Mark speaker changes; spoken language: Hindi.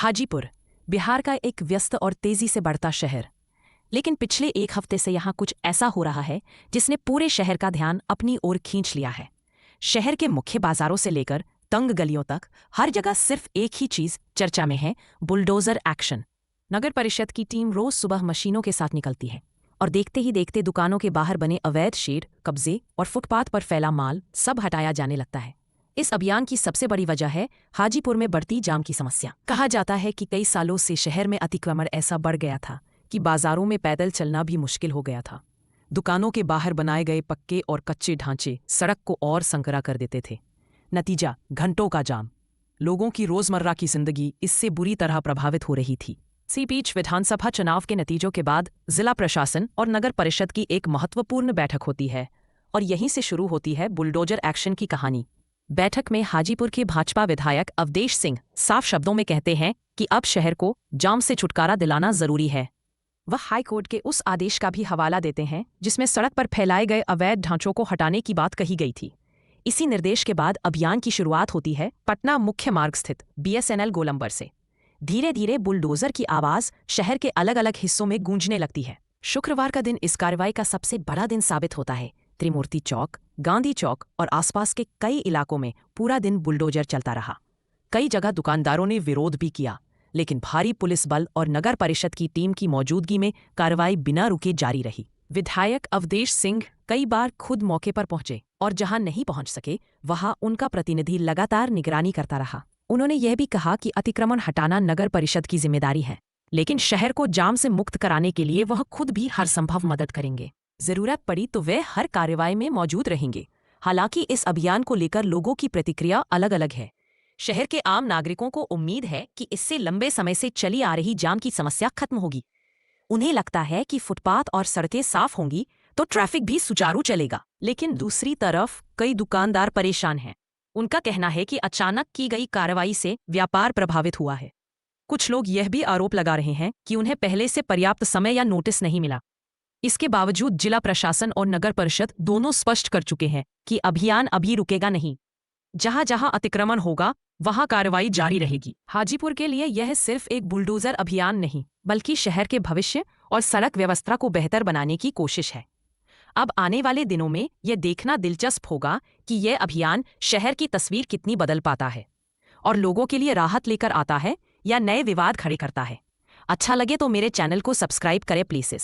Speaker 1: हाजीपुर, बिहार का एक व्यस्त और तेजी से बढ़ता शहर। लेकिन पिछले एक हफ्ते से यहाँ कुछ ऐसा हो रहा है जिसने पूरे शहर का ध्यान अपनी ओर खींच लिया है। शहर के मुख्य बाजारों से लेकर तंग गलियों तक हर जगह सिर्फ एक ही चीज चर्चा में है, बुलडोजर एक्शन। नगर परिषद की टीम रोज सुबह मशीनों के साथ निकलती है और देखते ही देखते दुकानों के बाहर बने अवैध शेड, कब्जे और फुटपाथ पर फैला माल सब हटाया जाने लगता है। इस अभियान की सबसे बड़ी वजह है हाजीपुर में बढ़ती जाम की समस्या। कहा जाता है कि कई सालों से शहर में अतिक्रमण ऐसा बढ़ गया था कि बाजारों में पैदल चलना भी मुश्किल हो गया था। दुकानों के बाहर बनाए गए पक्के और कच्चे ढांचे सड़क को और संकरा कर देते थे। नतीजा, घंटों का जाम। लोगों की रोजमर्रा की जिंदगी इससे बुरी तरह प्रभावित हो रही थी। इसी बीच विधानसभा चुनाव के नतीजों के बाद जिला प्रशासन और नगर परिषद की एक महत्वपूर्ण बैठक होती है और यहीं से शुरू होती है बुलडोजर एक्शन की कहानी। बैठक में हाजीपुर के भाजपा विधायक अवधेश सिंह साफ शब्दों में कहते हैं कि अब शहर को जाम से छुटकारा दिलाना जरूरी है। वह हाईकोर्ट के उस आदेश का भी हवाला देते हैं जिसमें सड़क पर फैलाए गए अवैध ढांचों को हटाने की बात कही गई थी। इसी निर्देश के बाद अभियान की शुरुआत होती है पटना मुख्य मार्ग स्थित BSNL गोलंबर से। धीरे धीरे बुलडोजर की आवाज शहर के अलग अलग हिस्सों में गूंजने लगती है। शुक्रवार का दिन इस कार्रवाई का सबसे बड़ा दिन साबित होता है। त्रिमूर्ति चौक, गांधी चौक और आसपास के कई इलाकों में पूरा दिन बुलडोजर चलता रहा। कई जगह दुकानदारों ने विरोध भी किया, लेकिन भारी पुलिस बल और नगर परिषद की टीम की मौजूदगी में कार्रवाई बिना रुके जारी रही। विधायक अवधेश सिंह कई बार खुद मौके पर पहुंचे और जहां नहीं पहुंच सके वहां उनका प्रतिनिधि लगातार निगरानी करता रहा। उन्होंने यह भी कहा कि अतिक्रमण हटाना नगर परिषद की जिम्मेदारी है, लेकिन शहर को जाम से मुक्त कराने के लिए वह खुद भी हर संभव मदद करेंगे। जरूरत पड़ी तो वे हर कार्रवाई में मौजूद रहेंगे। हालांकि इस अभियान को लेकर लोगों की प्रतिक्रिया अलग अलग है। शहर के आम नागरिकों को उम्मीद है कि इससे लंबे समय से चली आ रही जाम की समस्या खत्म होगी। उन्हें लगता है कि फुटपाथ और सड़कें साफ होंगी तो ट्रैफिक भी सुचारू चलेगा। लेकिन दूसरी तरफ कई दुकानदार परेशान हैं। उनका कहना है कि अचानक की गई कार्रवाई से व्यापार प्रभावित हुआ है। कुछ लोग यह भी आरोप लगा रहे हैं कि उन्हें पहले से पर्याप्त समय या नोटिस नहीं मिला। इसके बावजूद जिला प्रशासन और नगर परिषद दोनों स्पष्ट कर चुके हैं कि अभियान अभी रुकेगा नहीं। जहां जहां अतिक्रमण होगा वहां कार्रवाई जारी रहेगी। हाजीपुर के लिए यह सिर्फ एक बुलडोजर अभियान नहीं, बल्कि शहर के भविष्य और सड़क व्यवस्था को बेहतर बनाने की कोशिश है। अब आने वाले दिनों में यह देखना दिलचस्प होगा कि यह अभियान शहर की तस्वीर कितनी बदल पाता है और लोगों के लिए राहत लेकर आता है या नए विवाद खड़े करता है। अच्छा लगे तो मेरे चैनल को सब्सक्राइब करें प्लीज।